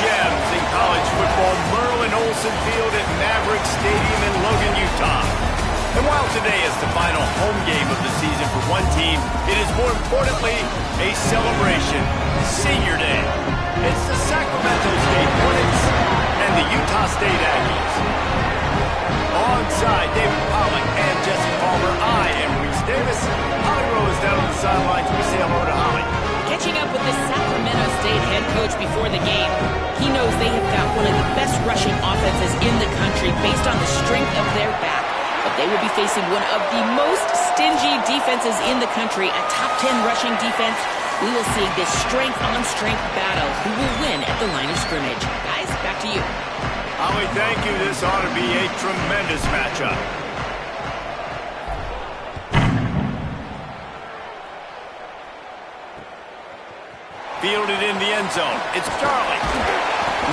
gems in college football, Merlin Olsen Field at Maverick Stadium in Logan, Utah. And while today is the final home game of the season for one team, it is more importantly a celebration, Senior Day. It's the Sacramento State Hornets and the Utah State Aggies. Alongside David Pollack and Jesse Palmer, I am Reese Davis. Holly Rose down on the sidelines. We say hello to Holly. Catching up with the Sacramento State head coach before the game, he knows they have got one of the best rushing offenses in the country based on the strength of their back. But they will be facing one of the most stingy defenses in the country, a top 10 rushing defense. We will see this strength-on-strength battle. Who will win at the line of scrimmage? Guys, back to you. Holly, thank you. This ought to be a tremendous matchup. Fielded in the end zone. It's Charlie.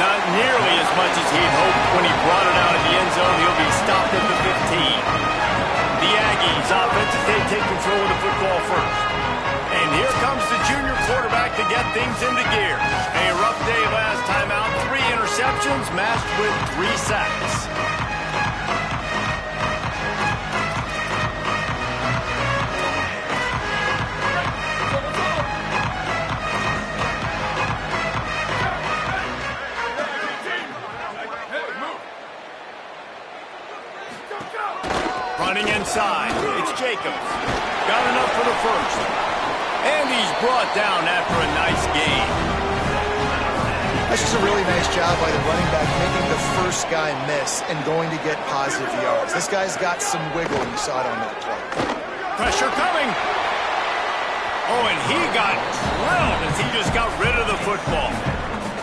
Not nearly as much as he'd hoped when he brought it out of the end zone. He'll be stopped at the 15. The Aggies offense as they take control of the football first. And here comes the junior quarterback to get things into gear. A rough day last time out. 3 interceptions matched with 3 sacks. Running inside, it's Jacobs. Got enough for the first. And he's brought down after a nice game. That's just a really nice job by the running back, making the first guy miss and going to get positive yards. This guy's got some wiggle, you saw it on that play. Pressure coming. Oh, and he got drilled as he just got rid of the football.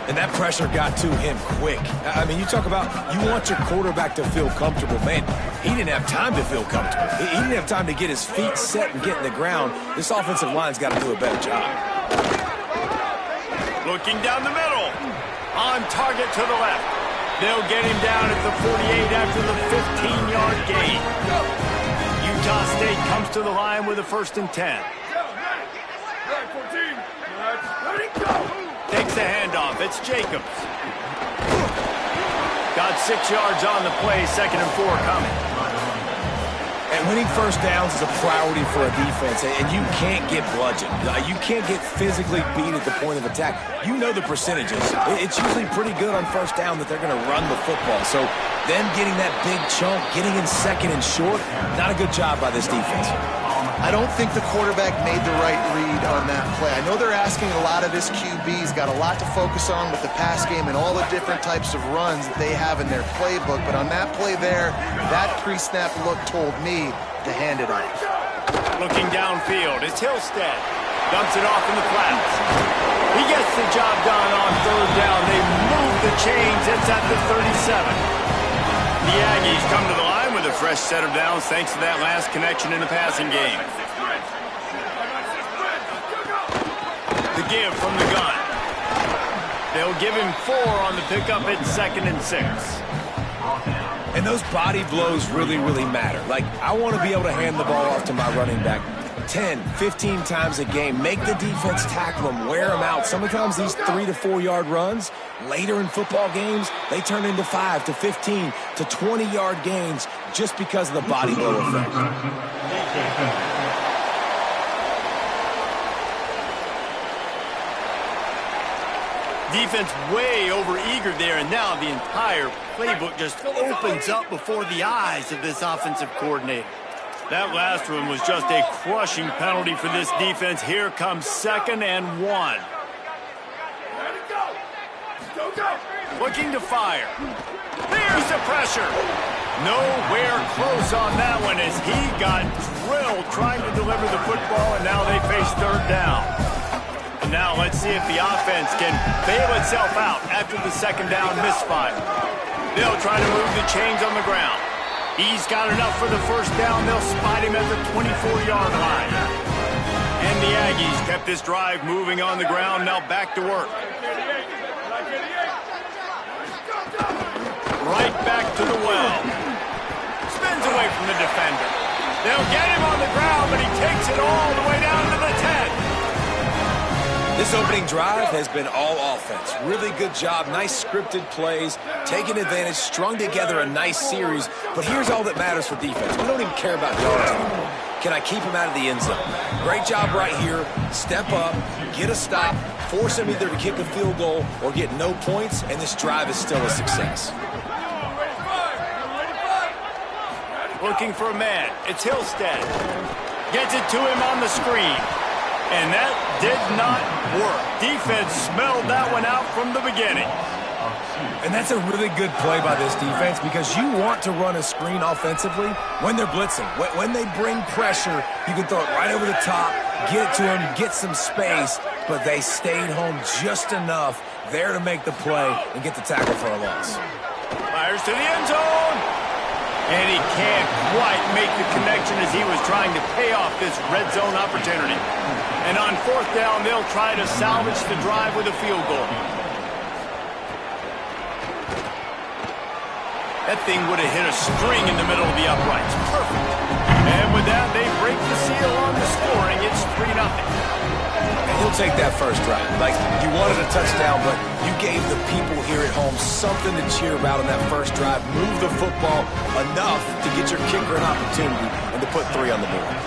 And that pressure got to him quick. I mean, you talk about you want your quarterback to feel comfortable. Man, he didn't have time to feel comfortable. He didn't have time to get his feet set and get in the ground. This offensive line's got to do a better job. Looking down the middle. On target to the left. They'll get him down at the 48 after the 15-yard gain. Utah State comes to the line with a 1st and 10. Takes the handoff. It's Jacobs. Got 6 yards on the play. 2nd and 4 coming. And winning first downs is a priority for a defense, and you can't get bludgeoned. You can't get physically beat at the point of attack. You know the percentages. It's usually pretty good on first down that they're going to run the football. So them getting that big chunk, getting in 2nd and short, not a good job by this defense. I don't think the quarterback made the right read on that play. I know they're asking a lot of his QBs, got a lot to focus on with the pass game and all the different types of runs that they have in their playbook. But on that play there, that pre-snap look told me to hand it off. Looking downfield, it's Hillstead. Dumps it off in the flats. He gets the job done on 3rd down. They move the chains. It's at the 37. The Aggies come to the line with a fresh set of downs thanks to that last connection in the passing game. The give from the gun. They'll give him 4 on the pickup at 2nd and 6. And those body blows really, really matter. Like, I want to be able to hand the ball off to my running back 10, 15 times a game. Make the defense tackle them, wear them out. Sometimes these 3 to 4 yard runs, later in football games, they turn into 5 to 15 to 20 yard gains just because of the body blow effect. Defense way over-eager there, and now the entire playbook just opens up before the eyes of this offensive coordinator. That last one was just a crushing penalty for this defense. Here comes 2nd and 1. Looking to fire. There's the pressure. Nowhere close on that one as he got drilled trying to deliver the football, and now they face 3rd down. And now let's see if the offense can bail itself out after the 2nd down misfire. They'll try to move the chains on the ground. He's got enough for the 1st down. They'll spot him at the 24-yard line. And the Aggies kept this drive moving on the ground. Now back to work. Right back to the well. Spins away from the defender. They'll get him on the ground, but he takes it all the way down to the 10. This opening drive has been all offense. Really good job, nice scripted plays, taking advantage, strung together a nice series. But here's all that matters for defense. We don't even care about yards anymore. Can I keep him out of the end zone? Great job right here. Step up, get a stop, force him either to kick a field goal or get no points, and this drive is still a success. Looking for a man. It's Hillstead. Gets it to him on the screen. And that did not work. Defense smelled that one out from the beginning. And that's a really good play by this defense because you want to run a screen offensively when they're blitzing. When they bring pressure, you can throw it right over the top, get it to them, get some space, but they stayed home just enough there to make the play and get the tackle for a loss. Fires to the end zone. And he can't quite make the connection as he was trying to pay off this red zone opportunity. And on fourth down, they'll try to salvage the drive with a field goal. That thing would have hit a string in the middle of the uprights. Perfect. And with that, they break the seal on the scoring. It's 3-0. And he'll take that first drive. Like, you wanted a touchdown, but you gave the people here at home something to cheer about on that first drive. Move the football enough to get your kicker an opportunity and to put 3 on the board.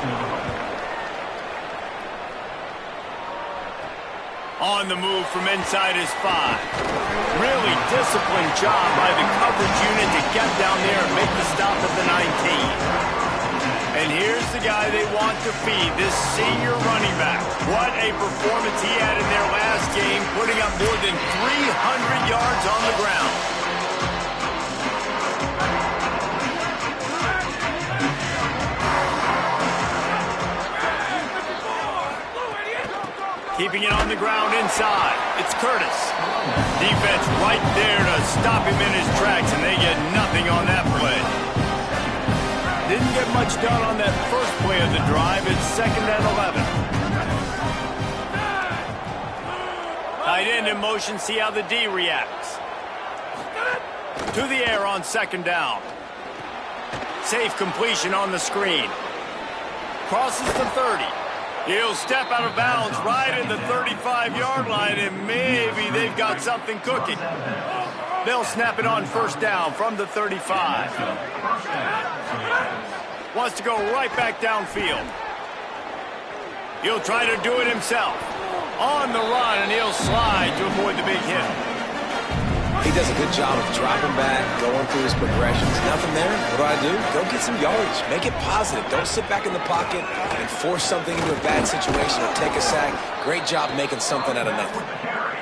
On the move from inside his 5. Really disciplined job by the coverage unit to get down there and make the stop at the 19. And here's the guy they want to feed, this senior running back. What a performance he had in their last game, putting up more than 300 yards on the ground. Keeping it on the ground inside. It's Curtis. Defense right there to stop him in his tracks, and they get nothing on that play. Didn't get much done on that first play of the drive. It's 2nd and 11. Tight end in motion. See how the D reacts. To the air on 2nd down. Safe completion on the screen. Crosses the 30. He'll step out of bounds right in the 35-yard line, and maybe they've got something cooking. They'll snap it on 1st down from the 35. Wants to go right back downfield. He'll try to do it himself. On the run, and he'll slide to avoid the big hit. He does a good job of dropping back, going through his progressions. Nothing there. What do? Go get some yardage. Make it positive. Don't sit back in the pocket and force something into a bad situation or take a sack. Great job making something out of nothing.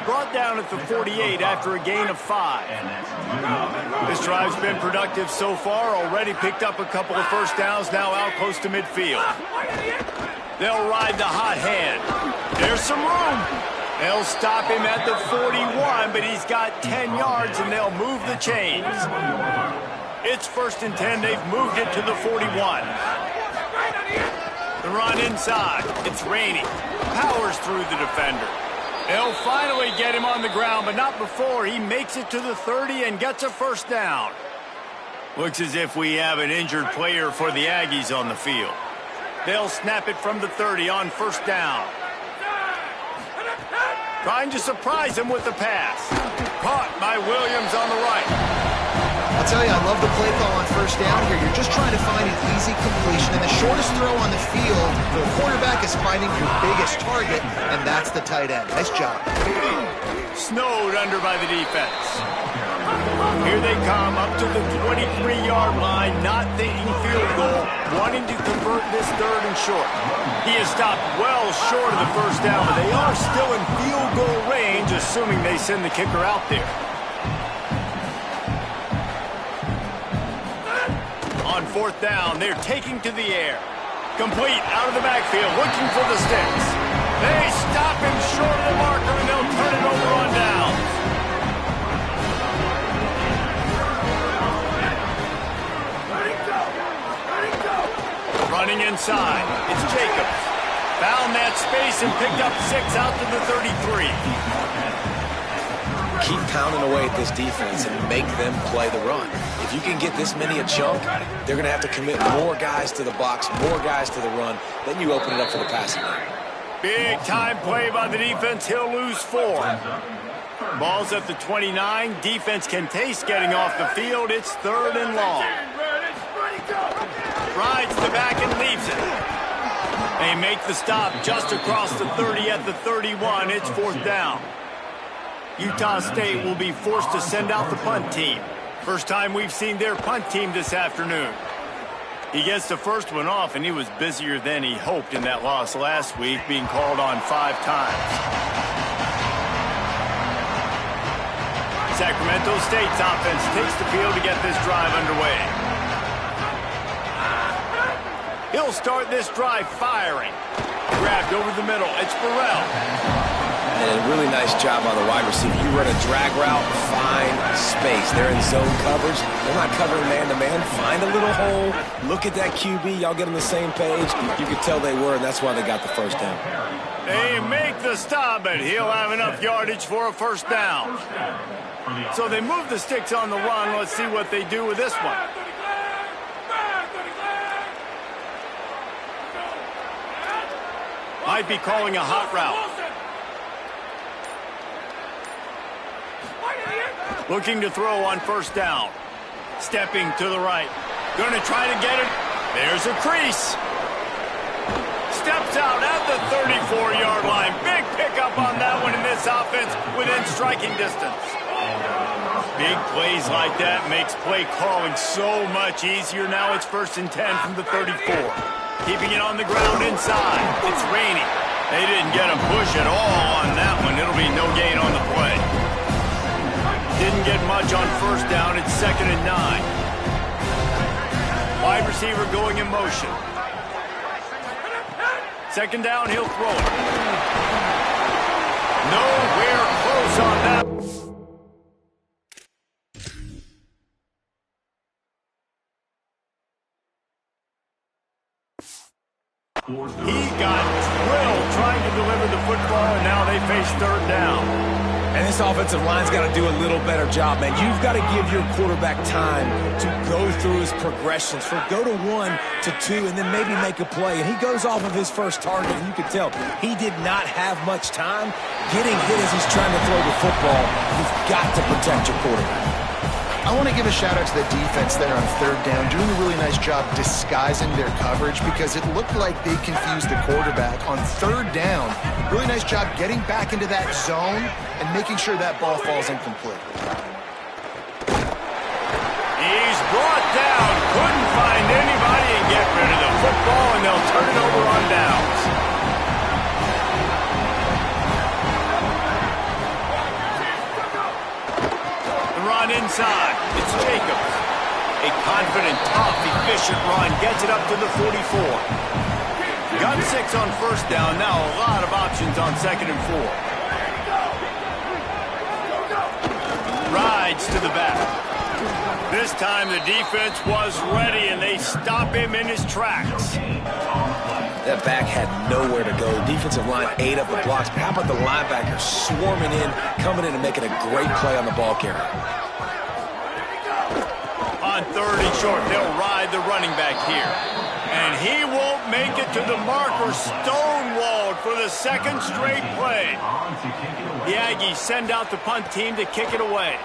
Brought down at the 48 after a gain of 5. This drive's been productive so far. Already picked up a couple of first downs, now out close to midfield. They'll ride the hot hand. There's some room. They'll stop him at the 41, but he's got 10 yards, and they'll move the chains. It's 1st and 10. They've moved it to the 41. The run inside. It's Rainey. Powers through the defender. They'll finally get him on the ground, but not before he makes it to the 30 and gets a 1st down. Looks as if we have an injured player for the Aggies on the field. They'll snap it from the 30 on 1st down. Trying to surprise him with the pass. Caught by Williams on the right. I'll tell you, I love the play call on 1st down here. You're just trying to find an easy completion, and the shortest throw on the field, the quarterback is finding your biggest target, and that's the tight end. Nice job. Snowed under by the defense. Here they come up to the 23-yard line, not thinking field goal, wanting to convert this 3rd and short. He is stopped well short of the 1st down, but they are still in field goal range, assuming they send the kicker out there. On 4th down, they're taking to the air. Complete out of the backfield, looking for the sticks. They stop him short of the marker, and they'll turn it over on down. Running inside, it's Jacobs. Found that space and picked up 6 out to the 33. Keep pounding away at this defense and make them play the run. If you can get this many a chunk, they're going to have to commit more guys to the box, more guys to the run. Then you open it up for the passing game. Big time play by the defense. He'll lose 4. Ball's at the 29. Defense can taste getting off the field. It's 3rd and long. Rides the back and leaves it. They make the stop just across the 30 at the 31. It's 4th down. Utah State will be forced to send out the punt team. First time we've seen their punt team this afternoon. He gets the first one off, and he was busier than he hoped in that loss last week, being called on 5 times. Sacramento State's offense takes the field to get this drive underway. He'll start this drive firing. Grabbed over the middle. It's Burrell. And a really nice job by the wide receiver. You run a drag route, find space. They're in zone coverage. They're not covering man-to-man. Find a little hole. Look at that QB. Y'all get on the same page. You could tell they were, and that's why they got the first down. They make the stop, but he'll have enough yardage for a first down. So they move the sticks on the run. Let's see what they do with this one. Might be calling a hot route. Looking to throw on first down. Stepping to the right. Going to try to get it. There's a crease. Steps out at the 34-yard line. Big pickup on that one in this offense within striking distance. Big plays like that makes play calling so much easier. Now it's 1st and 10 from the 34. Keeping it on the ground inside. It's raining. They didn't get a push at all on that one. It'll be no gain on the play. Didn't get much on first down. It's 2nd and 9. Wide receiver going in motion. 2nd down, he'll throw it. Nowhere close on that. He got drilled trying to deliver the football, and now they face 3rd down. And this offensive line's got to do a little better job, man. You've got to give your quarterback time to go through his progressions. Go to 1 to 2 and then maybe make a play. And he goes off of his first target, and you can tell he did not have much time getting hit as he's trying to throw the football. You've got to protect your quarterback. I want to give a shout-out to the defense there on 3rd down, doing a really nice job disguising their coverage because it looked like they confused the quarterback on 3rd down. Really nice job getting back into that zone and making sure that ball falls incomplete. He's brought down, couldn't find anybody and get rid of the football, and they'll turn it over on downs. Inside, it's Jacobs. A confident, tough, efficient run gets it up to the 44. Got 6 on first down. Now a lot of options on 2nd and 4. Rides to the back. This time the defense was ready, and they stop him in his tracks. That back had nowhere to go. Defensive line ate up the blocks. How about the linebacker swarming in, coming in and making a great play on the ball carrier? On 3rd and short, they'll ride the running back here. And he won't make it to the marker. Stonewalled for the 2nd straight play. The Aggies send out the punt team to kick it away.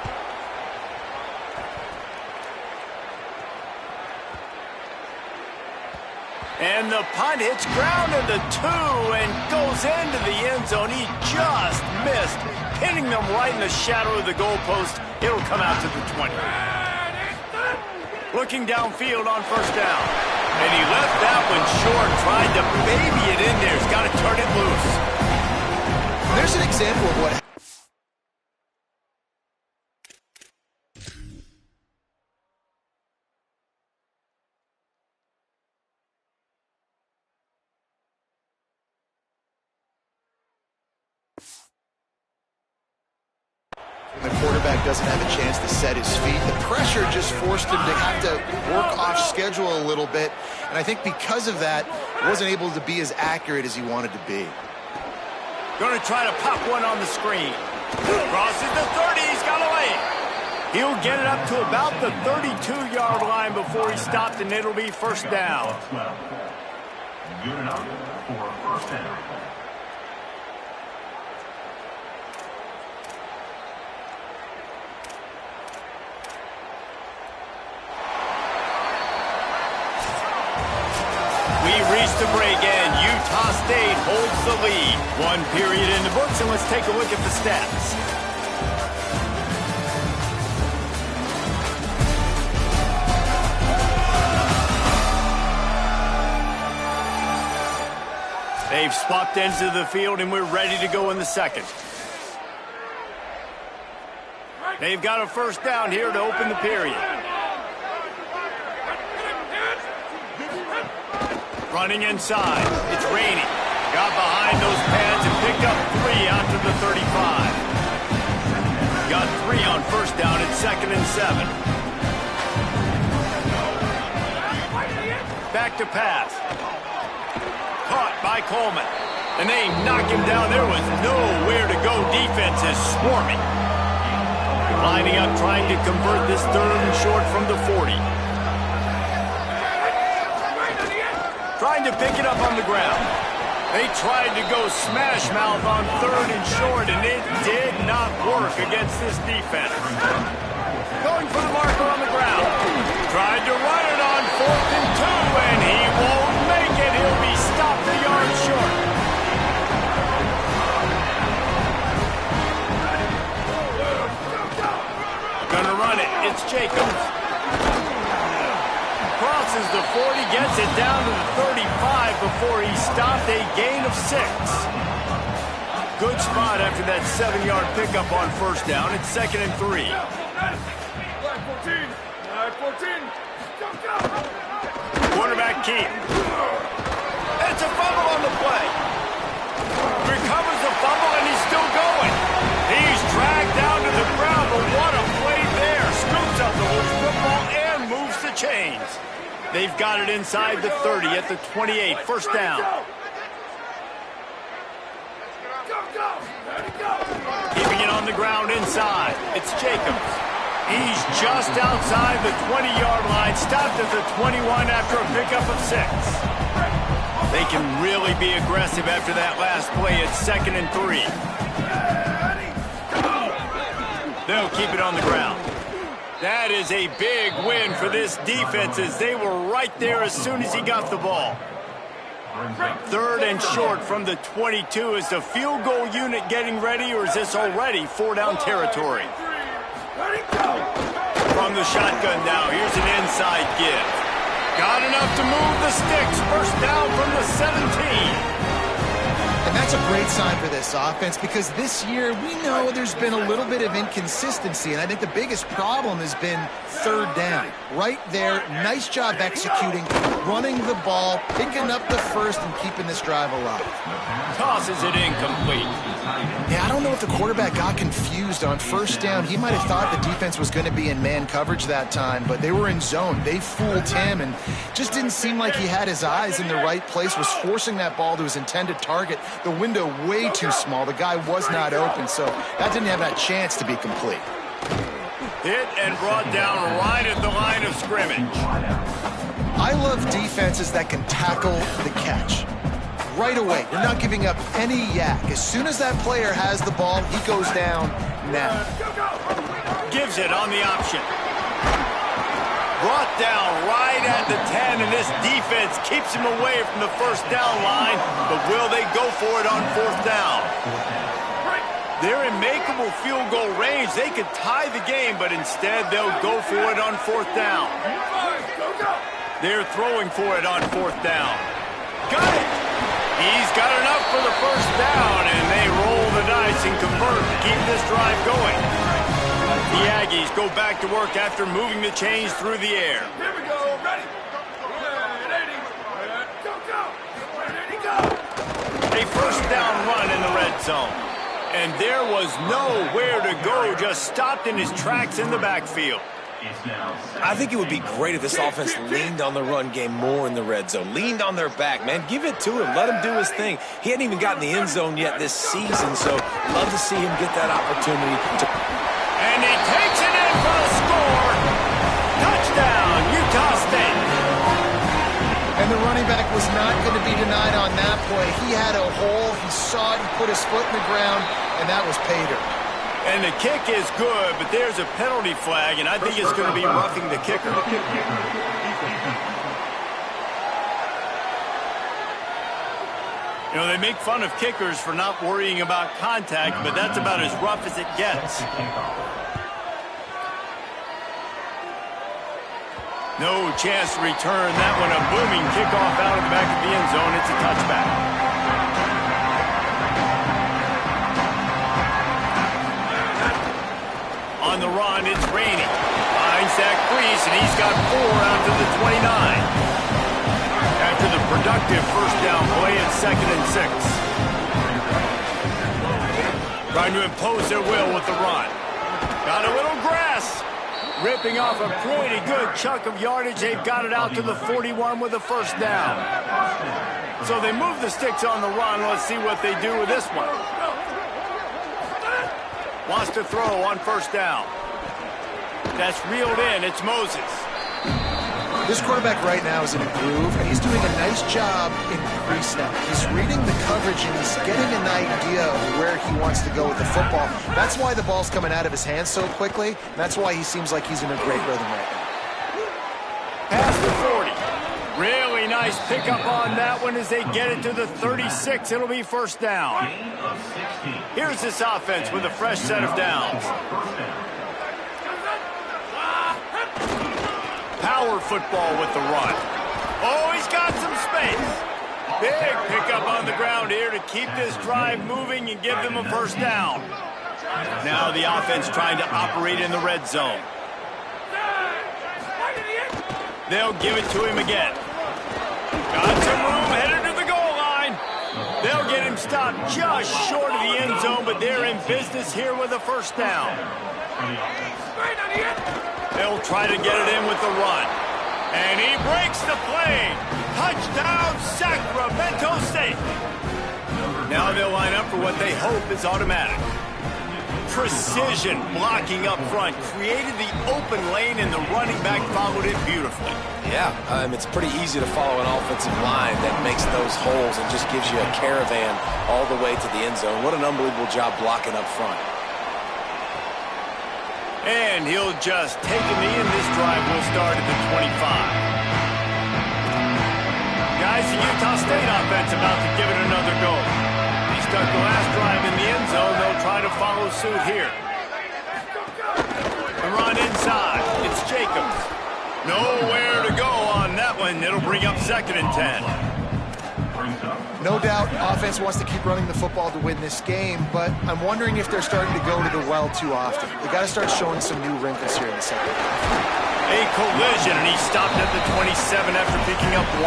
And the punt hits ground at the 2 and goes into the end zone. He just missed, hitting them right in the shadow of the goalpost. It'll come out to the 20. Looking downfield on first down. And he left that one short, tried to baby it in there. He's got to turn it loose. There's an example of what the quarterback doesn't have a chance to set his feet. The pressure just forced him to have to work off schedule a little bit. And I think because of that, he wasn't able to be as accurate as he wanted to be. Going to try to pop one on the screen. Crosses the 30. He's got away. He'll get it up to about the 32-yard line before he stopped, and it'll be first down. We reach the break, and Utah State holds the lead. One period in the books, and let's take a look at the stats. They've swapped ends of the field, and we're ready to go in the second. They've got a first down here to open the period. Running inside. It's Rainey. Got behind those pads and picked up 3 out to the 35. Got 3 on first down at 2nd and 7. Back to pass. Caught by Coleman. And they knock him down. There was nowhere to go. Defense is swarming. Lining up, trying to convert this 3rd and short from the 40. Trying to pick it up on the ground. They tried to go smash mouth on 3rd and short, and it did not work against this defense. Going for the marker on the ground. Tried to run it on 4th and 2, and he won't make it. He'll be stopped a yard short. Gonna run it. It's Jacobs. Crosses the 40, gets it down to the 35 before he stopped. A gain of 6. Good spot after that 7-yard pickup on first down. It's 2nd and 3. Quarterback keep. It's a fumble on the play. Recovers the fumble, and he's still going. He's dragged down to the ground, but what a play there. Scoops up the loose football and moves the chains. They've got it inside the 30 at the 28. First down. Keeping it on the ground inside. It's Jacobs. He's just outside the 20-yard line. Stopped at the 21 after a pickup of 6. They can really be aggressive after that last play at 2nd and 3. They'll keep it on the ground. That is a big win for this defense as they were right there as soon as he got the ball. 3rd and short from the 22. Is the field goal unit getting ready, or is this already 4-down territory? From the shotgun now, here's an inside give. Got enough to move the sticks. First down from the 17. And that's a great sign for this offense because this year we know there's been a little bit of inconsistency, and I think the biggest problem has been 3rd down. Right there, nice job executing, running the ball, picking up the first, and keeping this drive alive. Tosses it incomplete. Yeah, I don't know if the quarterback got confused on first down. He might have thought the defense was going to be in man coverage that time, but they were in zone. They fooled him and just didn't seem like he had his eyes in the right place, was forcing that ball to his intended target. The window way too small. The guy was not open, so that didn't have that chance to be complete. Hit and brought down right at the line of scrimmage. I love defenses that can tackle the catch. Right away, you're not giving up any yak. As soon as that player has the ball, he goes down now. Gives it on the option. Brought down right at the 10, and this defense keeps him away from the first down line, but will they go for it on 4th down? They're in makeable field goal range. They could tie the game, but instead they'll go for it on 4th down. They're throwing for it on 4th down. Got it! He's got enough for the first down, and they roll the dice and convert to keep this drive going. The Aggies go back to work after moving the chains through the air. Here we go, ready? A first down run in the red zone. And there was nowhere to go, just stopped in his tracks in the backfield. I think it would be great if this offense leaned on the run game more in the red zone. Leaned on their back, man. Give it to him. Let him do his thing. He hadn't even gotten the end zone yet this season, so love to see him get that opportunity to... And he takes it in for the score. Touchdown, Utah State. And the running back was not going to be denied on that play. He had a hole. He saw it. He put his foot in the ground, and that was pay dirt. And the kick is good, but there's a penalty flag, and I think it's going to be roughing the kicker. You know, they make fun of kickers for not worrying about contact, but that's about as rough as it gets. No chance to return that one. A booming kickoff out of the back of the end zone. It's a touchback. On the run, it's Rainey. Finds Zach Priest, and he's got 4 out to the 29. After the productive first down play at 2nd and 6. Trying to impose their will with the run. Got a little grass. Ripping off a pretty good chunk of yardage. They've got it out to the 41 with a first down. So they move the sticks on the run. Let's see what they do with this one. Wants to throw on first down. That's reeled in. It's Moses. This quarterback right now is in a groove, and he's doing a nice job in pre-snap. He's reading the coverage, and he's getting an idea of where he wants to go with the football. That's why the ball's coming out of his hands so quickly, and that's why he seems like he's in a great rhythm right now. Past the 40. Really nice pickup on that one as they get it to the 36. It'll be first down. Here's this offense with a fresh set of downs. Power football with the run. Oh, he's got some space. Big pickup on the ground here to keep this drive moving and give them a first down. Now the offense trying to operate in the red zone. They'll give it to him again. Got some room, headed to the goal line. They'll get him stopped just short of the end zone, but they're in business here with a first down. They'll try to get it in with the run. And he breaks the play. Touchdown, Sacramento State. Now they'll line up for what they hope is automatic. Precision blocking up front. Created the open lane, and the running back followed it beautifully. Yeah, it's pretty easy to follow an offensive line that makes those holes and just gives you a caravan all the way to the end zone. What an unbelievable job blocking up front. And he'll just take a knee, and this drive will start at the 25. Guys, the Utah State offense about to give it another go. He stuck the last drive in the end zone. They'll try to follow suit here. The run inside. It's Jacobs. Nowhere to go on that one. It'll bring up 2nd and 10. No doubt, offense wants to keep running the football to win this game, but I'm wondering if they're starting to go to the well too often. They got to start showing some new wrinkles here in the second half. A collision, and he stopped at the 27 after picking up 1.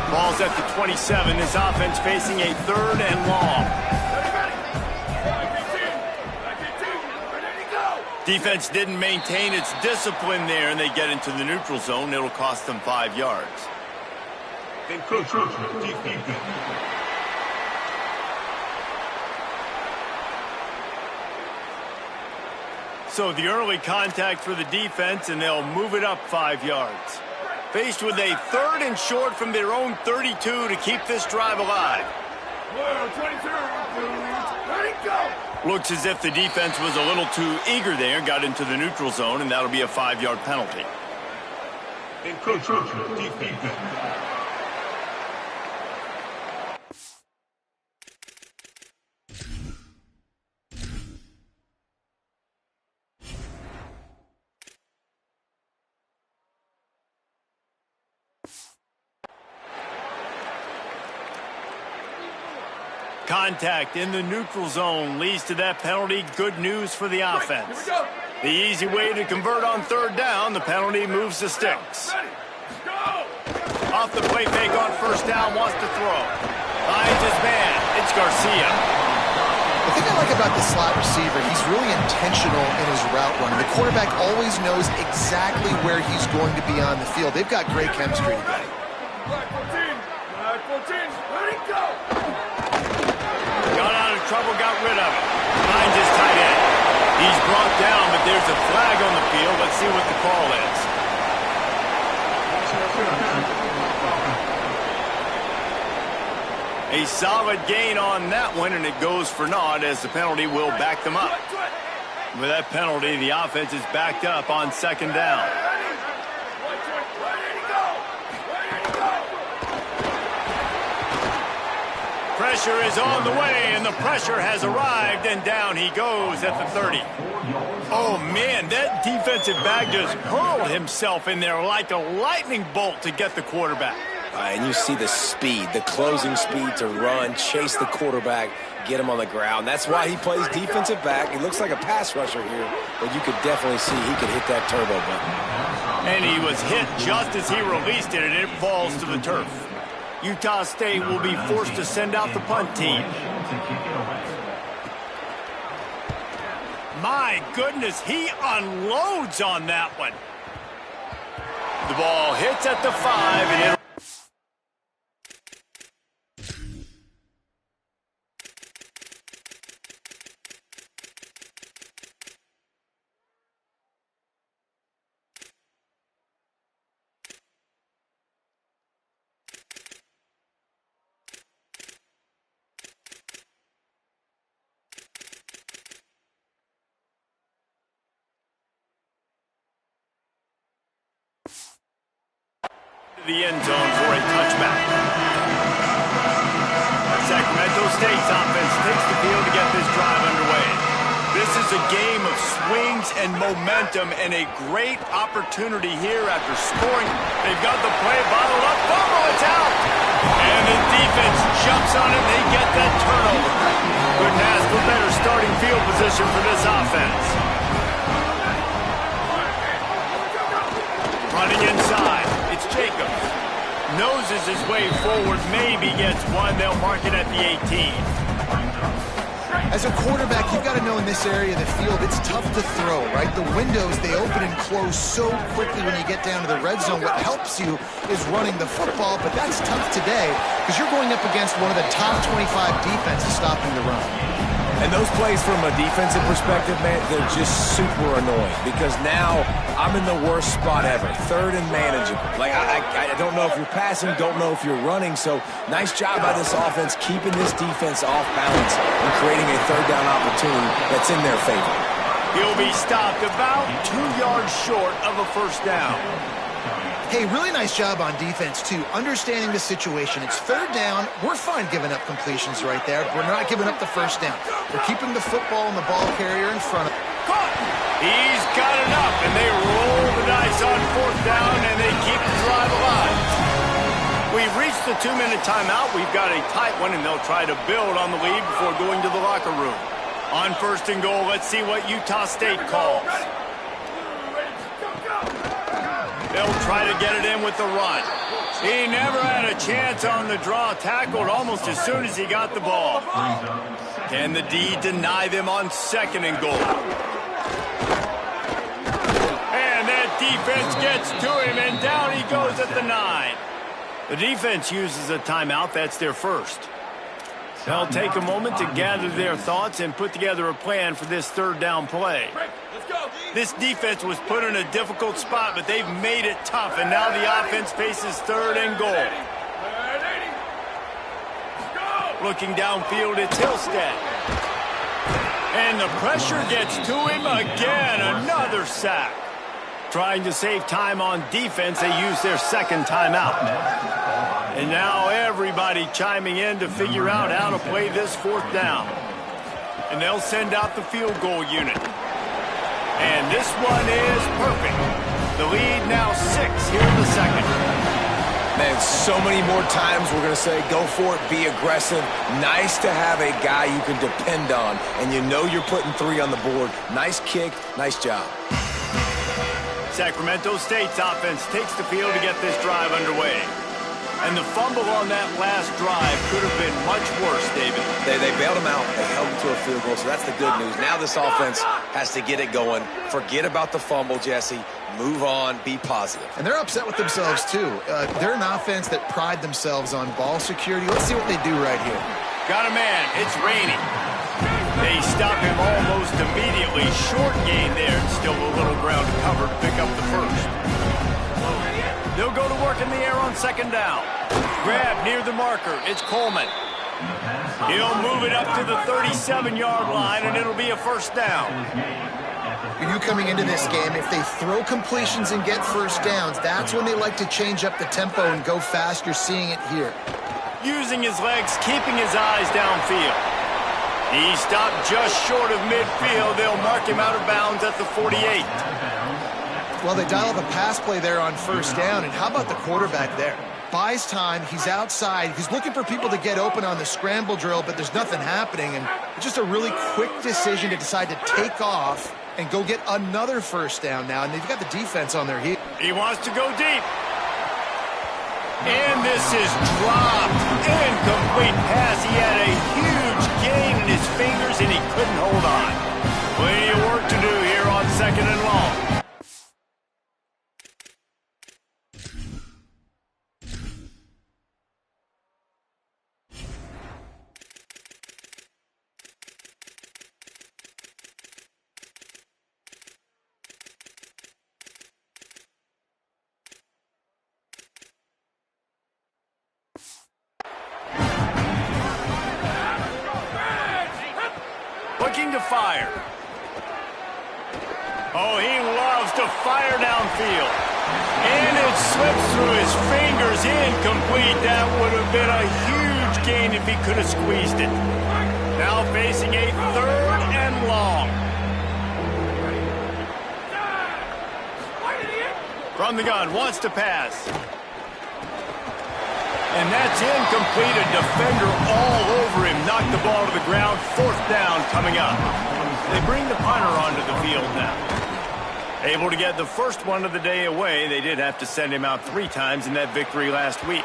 Ball's at the 27. His offense facing a 3rd and long. Defense didn't maintain its discipline there, and they get into the neutral zone. It'll cost them 5 yards. So the early contact for the defense, and they'll move it up 5 yards. Faced with a 3rd and short from their own 32 to keep this drive alive. 22, ready, go! Looks as if the defense was a little too eager there, got into the neutral zone, and that'll be a 5-yard penalty. Contact in the neutral zone leads to that penalty. Good news for the offense. The easy way to convert on 3rd down. The penalty moves the sticks. Off the play fake on first down. Wants to throw. Finds his man. It's Garcia. The thing I like about the slot receiver, he's really intentional in his route running. The quarterback always knows exactly where he's going to be on the field. They've got great chemistry together. Got out of trouble, got rid of it. Finds his tight end. He's brought down, but there's a flag on the field. Let's see what the call is. A solid gain on that one, and it goes for naught as the penalty will back them up. With that penalty, the offense is backed up on 2nd down. pressure is on the way, and the pressure has arrived, and down he goes at the 30. Oh, man, that defensive back just hurled himself in there like a lightning bolt to get the quarterback. And you see the speed, the closing speed to run, chase the quarterback, get him on the ground. That's why he plays defensive back. He looks like a pass rusher here, but you could definitely see he could hit that turbo button. And he was hit just as he released it, and it falls to the turf. Utah State will be forced to send out the punt team. My goodness, he unloads on that one. The ball hits at the 5, and it'll... the end zone for a touchback. Sacramento State's offense takes the field to get this drive underway. This is a game of swings and momentum and a great opportunity here after scoring. They've got the play bottled up. Fumble, it's out. And the defense jumps on it. They get that turnover. Couldn't ask for better starting field position for this offense. Running inside. It's Jacobs. Noses his way forward, maybe gets one. They'll mark it at the 18. As a quarterback, you've got to know in this area of the field, it's tough to throw, right? The windows, they open and close so quickly when you get down to the red zone. What helps you is running the football, but that's tough today because you're going up against one of the top 25 defenses stopping the run. And those plays from a defensive perspective, man, they're just super annoying because now I'm in the worst spot ever, third and manageable. Like, I don't know if you're passing, don't know if you're running, so nice job by this offense keeping this defense off balance and creating a third down opportunity that's in their favor. He'll be stopped about 2 yards short of a first down. Hey, really nice job on defense, too, understanding the situation. It's third down. We're fine giving up completions right there. We're not giving up the first down. We're keeping the football and the ball carrier in front of him. He's got it up, and they roll the dice on fourth down, and they keep the drive alive. We've reached the 2-minute timeout. We've got a tight one, and they'll try to build on the lead before going to the locker room. On first and goal, let's see what Utah State calls. They'll try to get it in with the run. He never had a chance on the draw, tackled almost as soon as he got the ball. Can the D deny them on second and goal? And that defense gets to him, and down he goes at the 9. The defense uses a timeout. That's their first. They'll take a moment to gather their thoughts and put together a plan for this third down play. This defense was put in a difficult spot, but they've made it tough, and now the offense faces third and goal. Looking downfield, it's Hillstead. And the pressure gets to him again, another sack. Trying to save time on defense, they use their second timeout. And now everybody chiming in to figure out how to play this fourth down. And they'll send out the field goal unit. And this one is perfect. The lead now 6 here in the second. Man, so many more times we're going to say, go for it, be aggressive. Nice to have a guy you can depend on, and you know you're putting 3 on the board. Nice kick, nice job. Sacramento State's offense takes the field to get this drive underway. And the fumble on that last drive could have been much worse, David. They bailed him out. They held him to a field goal, so that's the good news. Now this offense has to get it going. Forget about the fumble, Jesse. Move on. Be positive. And they're upset with themselves, too. They're an offense that pride themselves on ball security. Let's see what they do right here. Got a man. It's raining. They stop him almost immediately. Short gain there. Still a little ground to cover to pick up the first. They'll go to work in the air on second down. Grab near the marker. It's Coleman. He'll move it up to the 37-yard line, and it'll be a first down. You coming into this game, if they throw completions and get first downs, that's when they like to change up the tempo and go fast. You're seeing it here. using his legs, keeping his eyes downfield. He stopped just short of midfield. They'll mark him out of bounds at the 48. Well, they dial up a pass play there on first down, and how about the quarterback there? Buys time, he's outside, he's looking for people to get open on the scramble drill, but there's nothing happening, and it's just a really quick decision to decide to take off and go get another first down now, and they've got the defense on their heels. He wants to go deep. And this is dropped. Incomplete pass. He had a huge gain in his fingers, and he couldn't hold on. Plenty of work to do here on 2nd and long. Looking to fire. Oh, he loves to fire downfield. And it slips through his fingers. Incomplete. That would have been a huge gain if he could have squeezed it. Now facing a 3rd and long. From the gun, wants to pass. And that's incomplete. A defender all over him. Knocked the ball to the ground. 4th down coming up. They bring the punter onto the field now. Able to get the first one of the day away. They did have to send him out 3 times in that victory last week.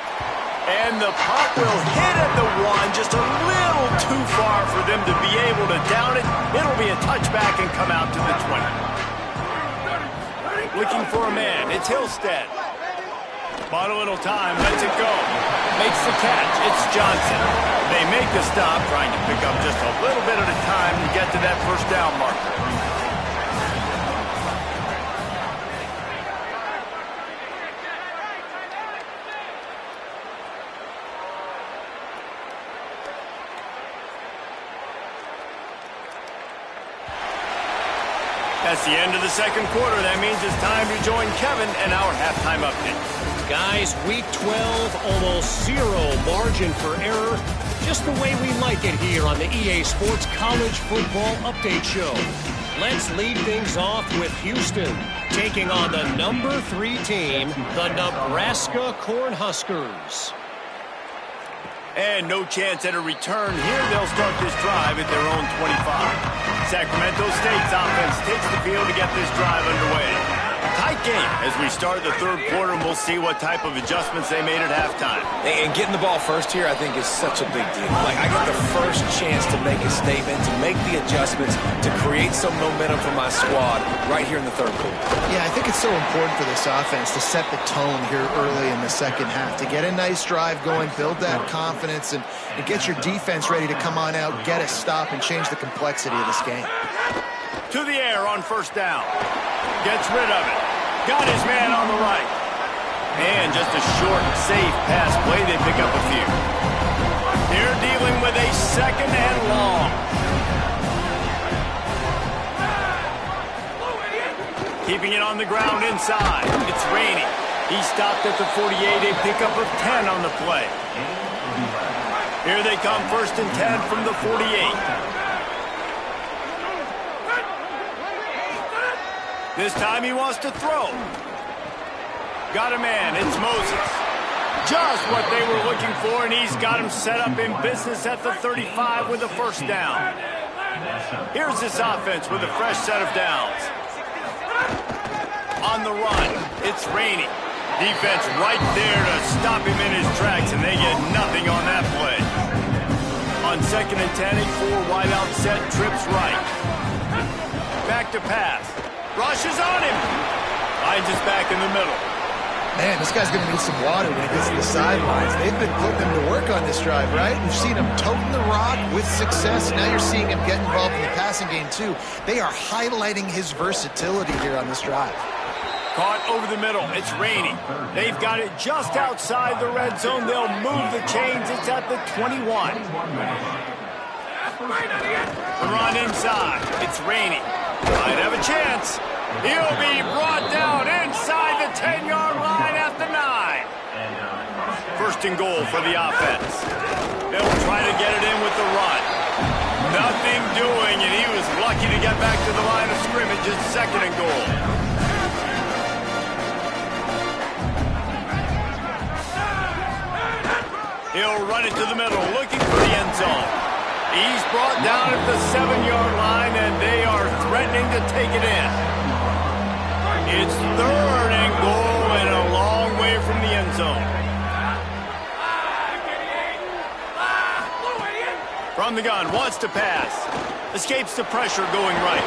And the punt will hit at the 1. Just a little too far for them to be able to down it. It'll be a touchback and come out to the 20. Looking for a man. It's Hillstead. Bought a little time, lets it go. Makes the catch. It's Johnson. They make the stop, trying to pick up just a little bit at a time to get to that first down marker. That's the end of the 2nd quarter. That means it's time to join Kevin and our halftime update. Guys, week 12, almost 0 margin for error. Just the way we like it here on the EA Sports College Football Update Show. Let's lead things off with Houston, taking on the number 3 team, the Nebraska Cornhuskers. And no chance at a return here. They'll start this drive at their own 25. Sacramento State's offense takes the field to get this drive underway. Tight game as we start the 3rd quarter, and we'll see what type of adjustments they made at halftime. And getting the ball first here, I think, is such a big deal. Like, I get the first chance to make a statement, to make the adjustments, to create some momentum for my squad right here in the 3rd quarter. Yeah, I think it's so important for this offense to set the tone here early in the 2nd half, to get a nice drive going, build that confidence, and get your defense ready to come on out, get a stop, and change the complexity of this game. To the air on first down. Gets rid of it. Got his man on the right. And just a short, safe pass play. They pick up a few. They're dealing with a 2nd and long. Keeping it on the ground inside. It's Rainey. He stopped at the 48. A pickup of 10 on the play. Here they come, 1st and 10 from the 48. This time he wants to throw. Got a man. It's Moses. Just what they were looking for, and he's got him set up in business at the 35 with a 1st down. Here's this offense with a fresh set of downs. On the run, it's Rainey. Defense right there to stop him in his tracks, and they get nothing on that play. On 2nd and 10, a 4 wideout set, trips right. Back to pass. Rushes on him. Finds his back in the middle. Man, this guy's going to need some water when he gets to the sidelines. They've been putting him to work on this drive, right? We've seen him toting the rock with success. Now you're seeing him get involved in the passing game, too. They are highlighting his versatility here on this drive. Caught over the middle. It's Rainey. They've got it just outside the red zone. They'll move the chains. It's at the 21. The run inside. It's Rainey. Might have a chance. He'll be brought down inside the 10-yard line at the 9. First and goal for the offense. They'll try to get it in with the run. Nothing doing, and he was lucky to get back to the line of scrimmage at second and goal. He'll run it to the middle, looking for the end zone. He's brought down at the 7-yard line, and they are threatening to take it in. It's third and goal and a long way from the end zone. From the gun, wants to pass. Escapes the pressure going right.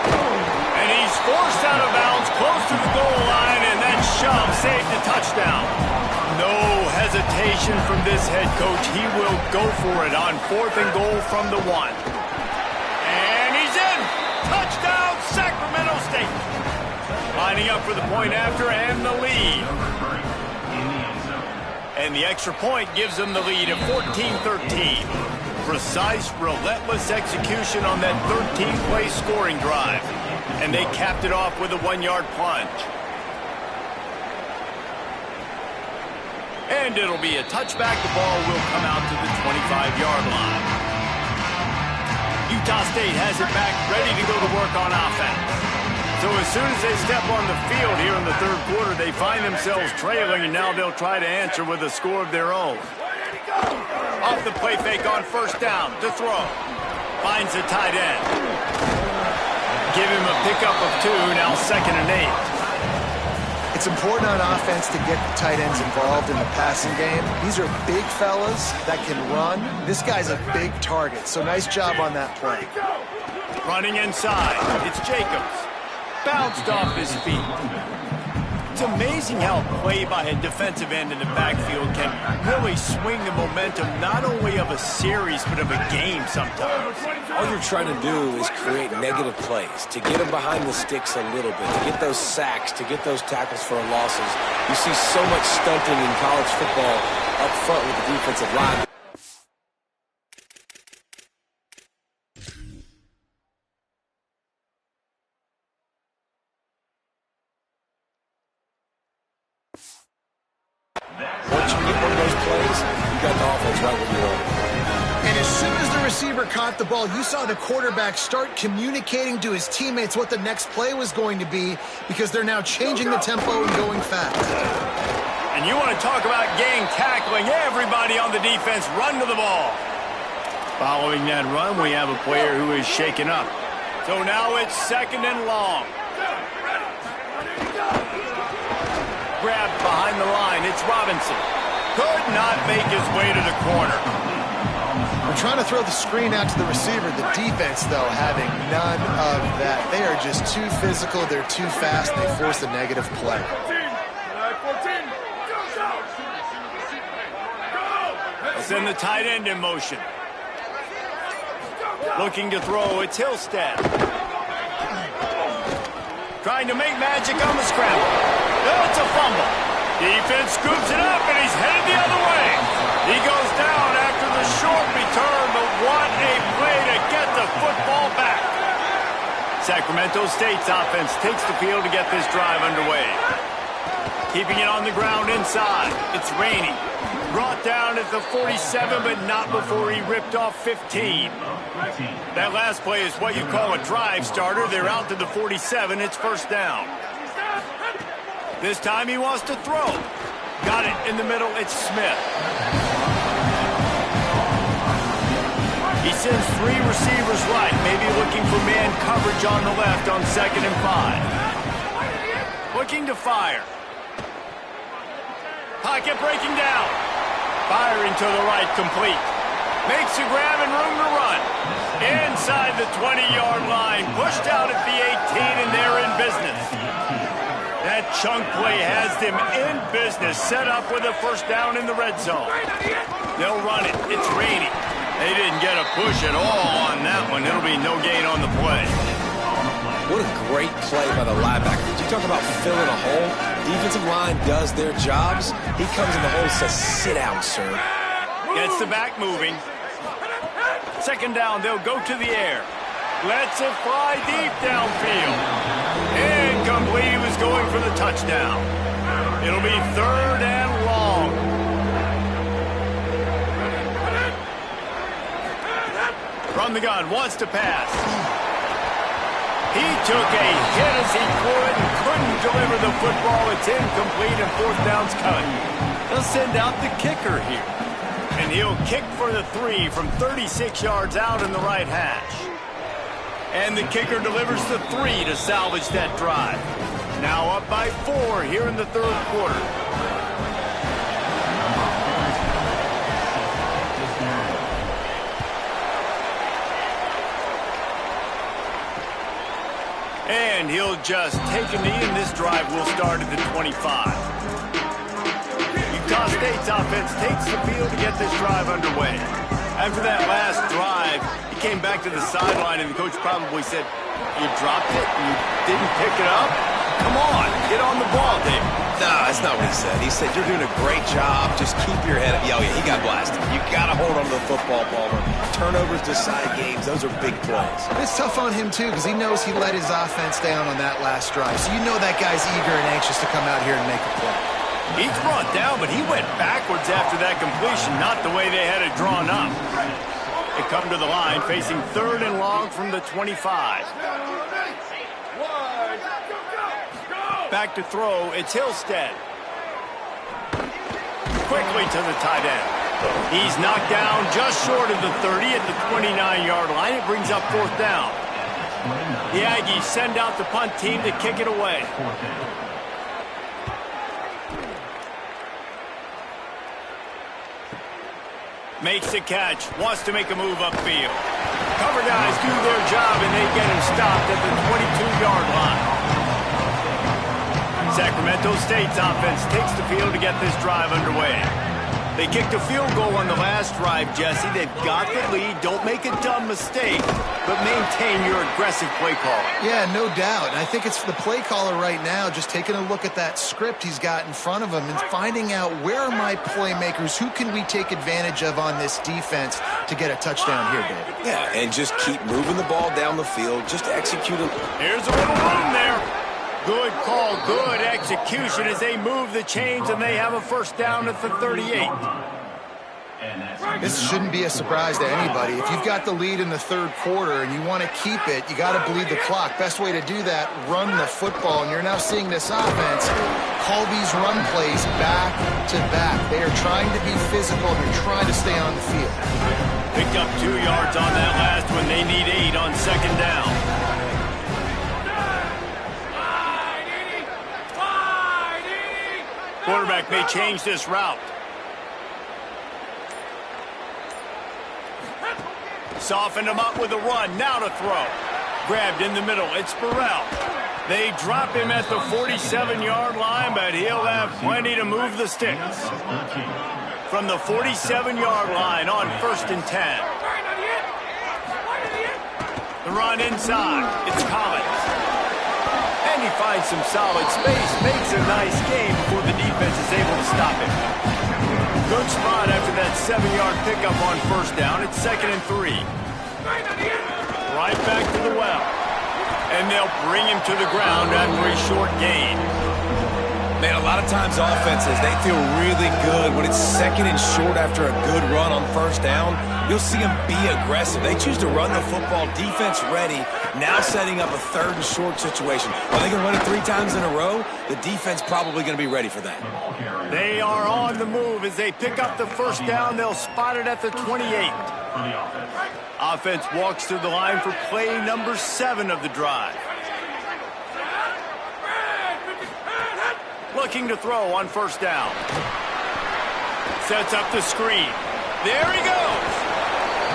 And he's forced out of bounds close to the goal line, and that shove saved the touchdown. No hesitation from this head coach. He will go for it on fourth and goal from the 1. And he's in! Touchdown, Sacramento State! Lining up for the point after and the lead. And the extra point gives them the lead at 14-13. Precise, relentless execution on that 13-play scoring drive. And they capped it off with a 1-yard plunge. And it'll be a touchback. The ball will come out to the 25-yard line. Utah State has it back, ready to go to work on offense. So as soon as they step on the field here in the third quarter, they find themselves trailing, and now they'll try to answer with a score of their own. Off the play fake on first down to throw. Finds the tight end. Give him a pickup of 2, now 2nd and 8. It's important on offense to get the tight ends involved in the passing game. These are big fellas that can run. This guy's a big target, so nice job on that play. Running inside, it's Jacobs. Bounced off his feet. It's amazing how play by a defensive end in the backfield can really swing the momentum not only of a series but of a game sometimes. All you're trying to do is create negative plays, to get them behind the sticks a little bit, to get those sacks, to get those tackles for losses. You see so much stunting in college football up front with the defensive line. Once you get one of those plays, you got the offense right where you want it. And as soon as the receiver caught the ball, you saw the quarterback start communicating to his teammates what the next play was going to be, because they're now changing the tempo and going fast. And you want to talk about gang tackling. Everybody on the defense run to the ball. Following that run, we have a player who is shaken up. So now it's 2nd and long. Grabbed behind the line. It's Robinson. Could not make his way to the corner. We're trying to throw the screen out to the receiver. The defense, though, having none of that. They are just too physical. They're too fast. And they force a negative play. Send the tight end in motion. Looking to throw. It's Hillstead. Trying to make magic on the scramble. Oh, it's a fumble. Defense scoops it up, and he's headed the other way. He goes down after the short return, but what a play to get the football back. Sacramento State's offense takes the field to get this drive underway. Keeping it on the ground inside. It's Rainey. Brought down at the 47, but not before he ripped off 15. That last play is what you call a drive starter. They're out to the 47. It's first down. This time he wants to throw. Got it in the middle. It's Smith. He sends 3 receivers right, maybe looking for man coverage on the left on 2nd and 5. Looking to fire. Pocket breaking down. Firing to the right, complete. Makes a grab and room to run. Inside the 20-yard line. Pushed out at the 18, and they're in business. That chunk play has them in business. Set up with a first down in the red zone. They'll run it. It's Rainey. They didn't get a push at all on that one. It'll be no gain on the play. What a great play by the linebacker. Did you talk about filling a hole? Defensive line does their jobs. He comes in the hole and says, sit down, sir. Gets the back moving. 2nd down, they'll go to the air. Lets it fly deep downfield. Incomplete. He was going for the touchdown. It'll be 3rd and long. From the gun, wants to pass. He took a hit as he could and couldn't deliver the football. It's incomplete and fourth down's cut. They'll send out the kicker here. And he'll kick for the 3 from 36 yards out in the right hash. And the kicker delivers the 3 to salvage that drive. Now up by 4 here in the third quarter. And he'll just take a knee, and this drive will start at the 25. Utah State's offense takes the field to get this drive underway. After that last drive, he came back to the sideline, and the coach probably said, "You dropped it? You didn't pick it up? Come on, get on the ball, Dave." No, that's not what he said. He said, "You're doing a great job. Just keep your head up." Yeah, he got blasted. You got to hold on to the football, Palmer. Turnovers decide games. Those are big plays. It's tough on him, too, because he knows he let his offense down on that last drive. So you know that guy's eager and anxious to come out here and make a play. He's brought down, but he went backwards after that completion, not the way they had it drawn up. They come to the line, facing 3rd and long from the 25. Back to throw, it's Hillstead. Quickly to the tight end. He's knocked down just short of the 30 at the 29-yard line. It brings up 4th down. The Aggies send out the punt team to kick it away. Makes the catch, wants to make a move upfield. Cover guys do their job, and they get him stopped at the 22-yard line. Sacramento State's offense takes the field to get this drive underway. They kicked a field goal on the last drive, Jesse. They've got the lead. Don't make a dumb mistake, but maintain your aggressive play call. Yeah, no doubt. And I think it's the play caller right now just taking a look at that script he's got in front of him and finding out where are my playmakers, who can we take advantage of on this defense to get a touchdown here, David. Yeah, and just keep moving the ball down the field. Just execute it. Here's a little room there. Good call, good execution as they move the chains, and they have a first down at the 38. This shouldn't be a surprise to anybody. If you've got the lead in the third quarter and you want to keep it, you got to bleed the clock. Best way to do that, run the football. And you're now seeing this offense call these run plays back to back. They are trying to be physical. They're trying to stay on the field. Picked up 2 yards on that last one. They need 8 on second down. Quarterback may change this route. Softened him up with a run. Now to throw. Grabbed in the middle. It's Burrell. They drop him at the 47-yard line, but he'll have plenty to move the sticks. From the 47-yard line on 1st and 10. The run inside. It's Collins. And he finds some solid space, makes a nice game before the defense is able to stop him. Good spot after that 7-yard pickup on first down. It's 2nd and 3. Right back to the well. And they'll bring him to the ground after a short gain. Man, a lot of times offenses, they feel really good when it's 2nd and short after a good run on first down. You'll see them be aggressive. They choose to run the football, defense ready, now setting up a 3rd and short situation. Are they going to run it 3 times in a row? The defense probably going to be ready for that. They are on the move as they pick up the first down. They'll spot it at the 28. Offense walks to the line for play number 7 of the drive. Looking to throw on first down. Sets up the screen. There he goes.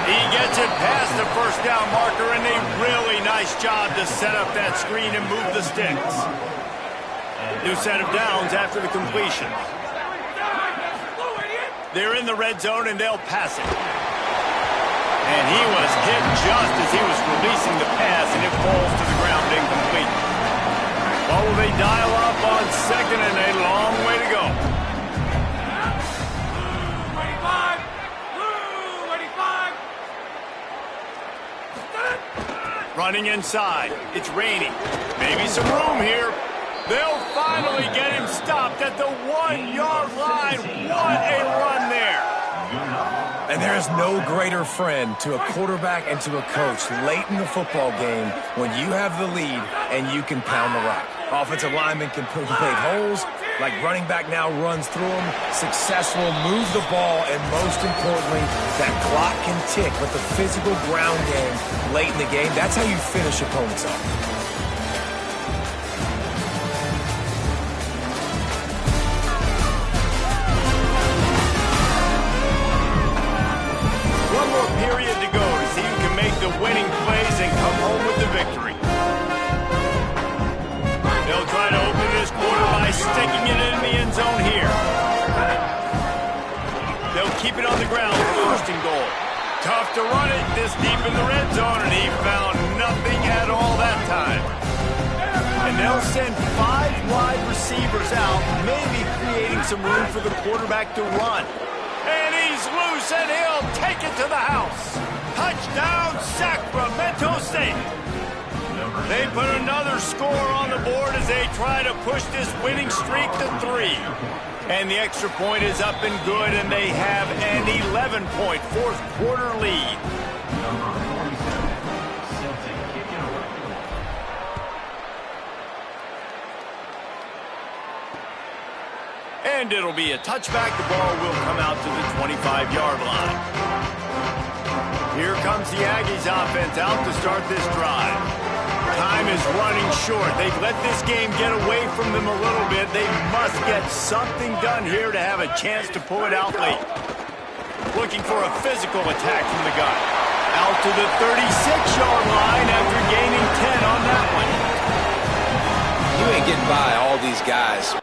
He gets it past the first down marker, and a really nice job to set up that screen and move the sticks. New set of downs after the completion. They're in the red zone, and they'll pass it. And he was hit just as he was releasing the pass, and it falls to the ground incomplete. Well, will they dial up on 2nd and a long way to go? Running inside. It's raining. Maybe some room here. They'll finally get him stopped at the 1-yard line. What a run there. And there is no greater friend to a quarterback and to a coach late in the football game when you have the lead and you can pound the rock. Offensive linemen can make holes, like running back now runs through them, successful, moves the ball, and most importantly, that clock can tick. But the physical ground game late in the game, that's how you finish opponents off. Period to go to see who can make the winning plays and come home with the victory. They'll try to open this quarter by sticking it in the end zone here. They'll keep it on the ground, first and goal. Tough to run it this deep in the red zone, and he found nothing at all that time. And they'll send 5 wide receivers out, maybe creating some room for the quarterback to run. And he's loose, and he'll take it to the house. Touchdown, Sacramento State. They put another score on the board as they try to push this winning streak to 3. And the extra point is up and good, and they have an 11-point fourth-quarter lead. And it'll be a touchback. The ball will come out to the 25-yard line. Here comes the Aggies offense out to start this drive. Time is running short. They've let this game get away from them a little bit. They must get something done here to have a chance to pull it out late. Looking for a physical attack from the gun. Out to the 36-yard line after gaining 10 on that one. You ain't getting by all these guys.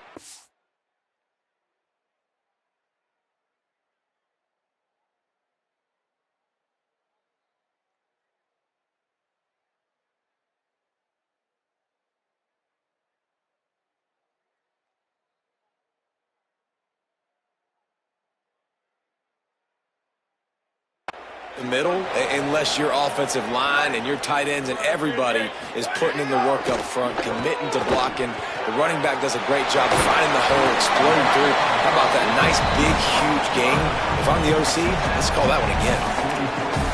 The middle, unless your offensive line and your tight ends and everybody is putting in the work up front, committing to blocking. The running back does a great job of finding the hole, exploding through. How about that nice, big, huge gain? If I'm the OC, let's call that one again.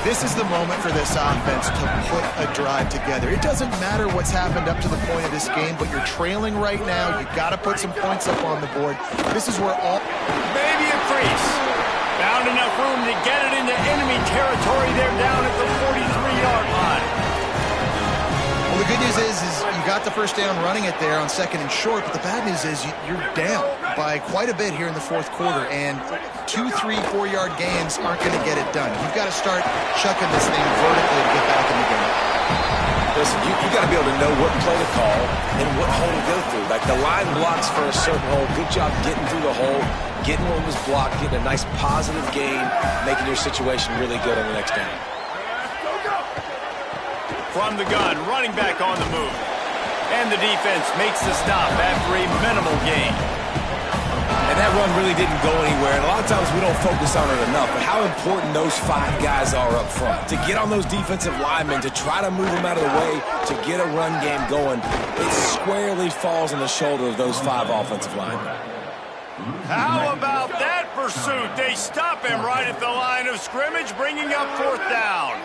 This is the moment for this offense to put a drive together. It doesn't matter what's happened up to the point of this game, but you're trailing right now. You've got to put some points up on the board. This is where all... Maybe a crease. Found enough room to get it into enemy territory. They're down at the 43-yard line. Well, the good news is you got the first down running it there on second and short, but the bad news is you're down by quite a bit here in the fourth quarter, and 2, 3, 4-yard gains aren't going to get it done. You've got to start chucking this thing vertically to get back in the game. Listen, you got to be able to know what play to call and what hole to go through. Like the line blocks for a certain hole. Good job getting through the hole, getting what was blocked, getting a nice positive gain, making your situation really good on the next down. From the gun, running back on the move. And the defense makes the stop after a minimal gain. And that run really didn't go anywhere. And a lot of times we don't focus on it enough. But how important those 5 guys are up front. To get on those defensive linemen, to try to move them out of the way, to get a run game going, it squarely falls on the shoulder of those 5 offensive linemen. How about that pursuit? They stop him right at the line of scrimmage, bringing up fourth down.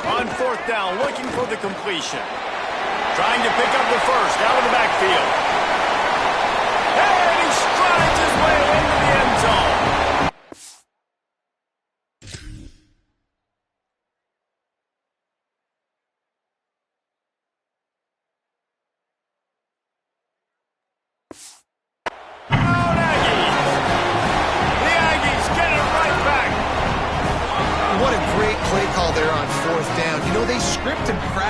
On fourth down, looking for the completion. Trying to pick up the first out of the backfield. And he strides his way into the end zone.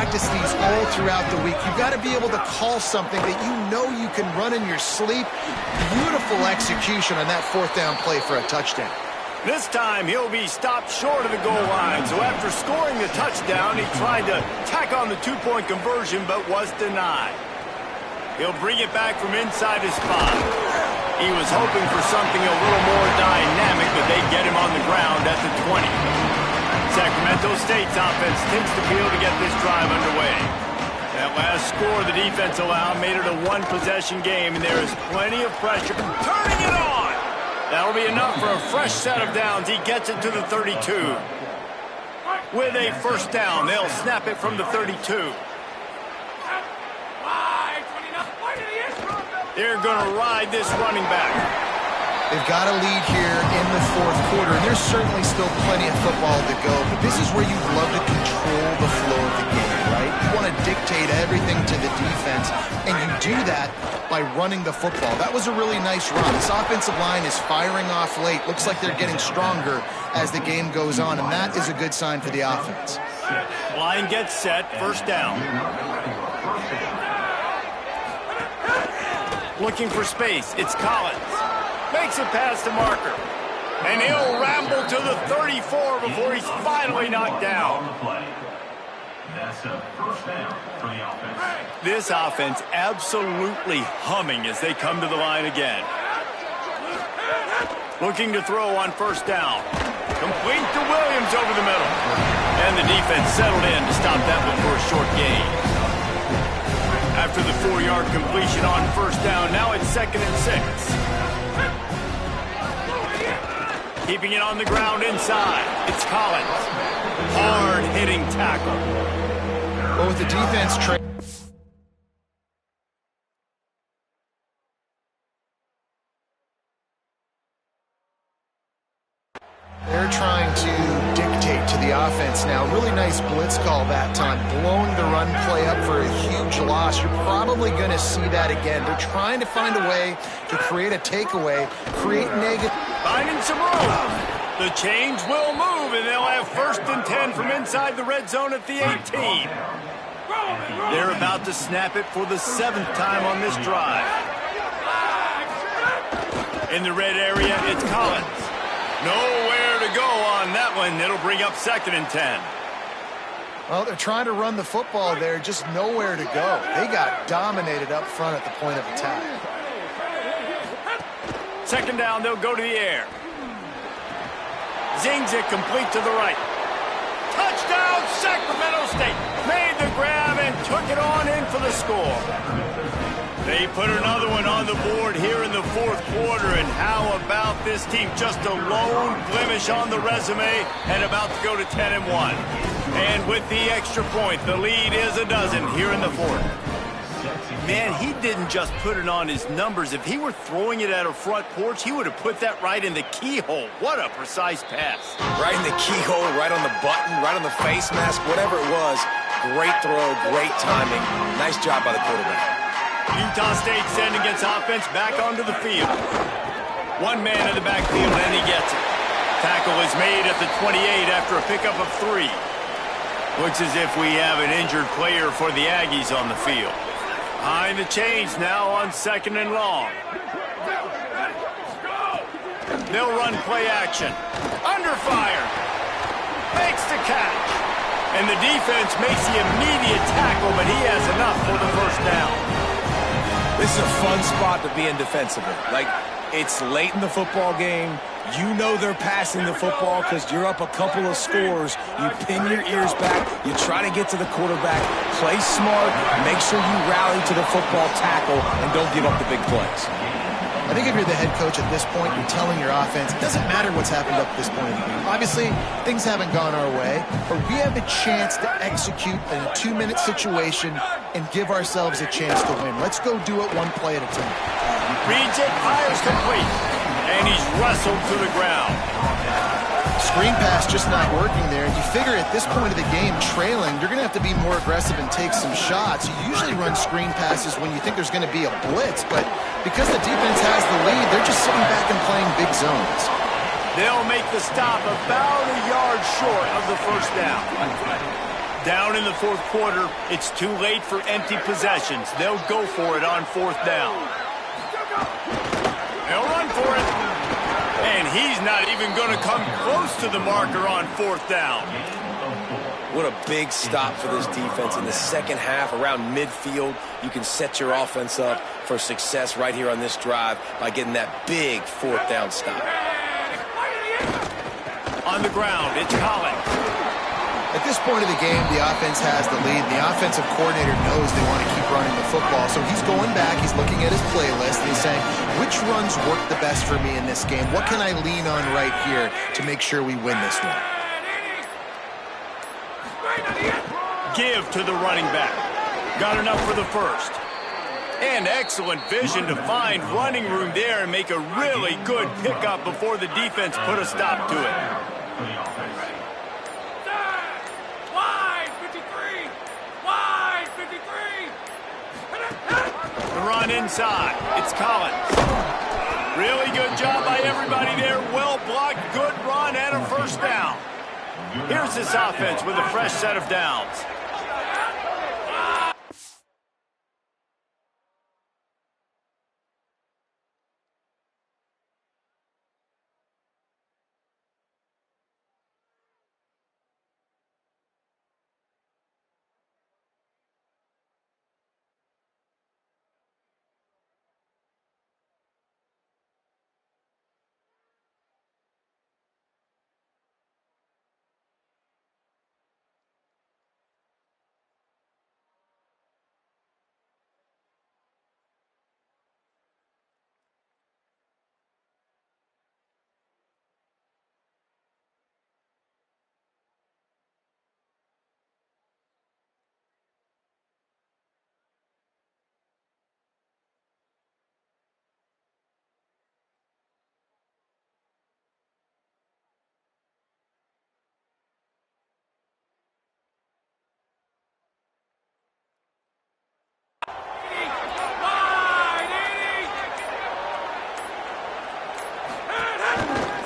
These all throughout the week. You've got to be able to call something that you know you can run in your sleep. Beautiful execution on that fourth down play for a touchdown. This time he'll be stopped short of the goal line. So after scoring the touchdown, he tried to tack on the 2-point conversion but was denied. He'll bring it back from inside his spot. He was hoping for something a little more dynamic, but they get him on the ground at the 20. Sacramento State's offense takes the field to get this drive underway. That last score the defense allowed made it a one-possession game, and there is plenty of pressure. Turning it on! That'll be enough for a fresh set of downs. He gets it to the 32. With a first down, they'll snap it from the 32. They're going to ride this running back. They've got a lead here in the fourth quarter, and there's certainly still plenty of football to go, but this is where you'd love to control the flow of the game, right? You want to dictate everything to the defense, and you do that by running the football. That was a really nice run. This offensive line is firing off late. Looks like they're getting stronger as the game goes on, and that is a good sign for the offense. Line gets set, first down. Looking for space, it's Collins. Makes it past the marker. And he'll ramble to the 34 before he's finally knocked down. That's a first down for the offense. This offense absolutely humming as they come to the line again. Looking to throw on first down. Complete to Williams over the middle. And the defense settled in to stop that one for a short gain. After the 4-yard completion on first down, now it's 2nd and 6. Keeping it on the ground inside. It's Collins. Hard-hitting tackle. Well, with the defense they're trying to dictate to the offense now. Really nice blitz call that time. Blowing the run play up for a huge loss. You're probably going to see that again. They're trying to find a way to create a takeaway, create negative. Finding some room. The chains will move, and they'll have 1st and 10 from inside the red zone at the 18. They're about to snap it for the 7th time on this drive. In the red area, it's Collins. Nowhere to go on that one. It'll bring up 2nd and 10. Well, they're trying to run the football there, just nowhere to go. They got dominated up front at the point of attack. 2nd down, they'll go to the air. Zings it complete to the right. Touchdown, Sacramento State. Made the grab and took it on in for the score. They put another one on the board here in the 4th quarter, and how about this team? Just a lone blemish on the resume and about to go to 10-1. And with the extra point, the lead is a dozen here in the 4th. Man, he didn't just put it on his numbers. If he were throwing it at a front porch, he would have put that right in the keyhole. What a precise pass. Right in the keyhole, right on the button, right on the face mask, whatever it was. Great throw, great timing. Nice job by the quarterback. Utah State sending its offense back onto the field. One man in the backfield, and he gets it. Tackle is made at the 28 after a pickup of 3. Looks as if we have an injured player for the Aggies on the field. Behind the chains now on 2nd and long. They'll run play action. Under fire. Makes the catch. And the defense makes the immediate tackle, but he has enough for the first down. This is a fun spot to be in defensively. Like, it's late in the football game. You know they're passing the football because you're up a couple of scores. You pin your ears back. You try to get to the quarterback. Play smart. Make sure you rally to the football tackle and don't give up the big plays. I think if you're the head coach at this point, you're telling your offense, it doesn't matter what's happened up to this point in the game. Obviously, things haven't gone our way, but we have a chance to execute in a 2-minute situation and give ourselves a chance to win. Let's go do it one play at a time. Reads it, fires complete, and he's wrestled to the ground. Screen pass just not working there. And you figure at this point of the game, trailing, you're going to have to be more aggressive and take some shots. You usually run screen passes when you think there's going to be a blitz, but because the defense has the lead, they're just sitting back and playing big zones. They'll make the stop about a yard short of the first down. Down in the 4th quarter, it's too late for empty possessions. They'll go for it on 4th down. They'll run for it. And he's not even going to come close to the marker on 4th down. What a big stop for this defense. In the second half, around midfield, you can set your offense up for success right here on this drive by getting that big 4th down stop. On the ground, it's Collins. At this point of the game, the offense has the lead. The offensive coordinator knows they want to keep running the football. So he's going back, he's looking at his playlist, and he's saying, which runs work the best for me in this game? What can I lean on right here to make sure we win this one? Give to the running back. Got enough for the first. And excellent vision to find running room there and make a really good pickup before the defense put a stop to it. The run inside. It's Collins. Really good job by everybody there. Well blocked, good run, and a first down. Here's this offense with a fresh set of downs.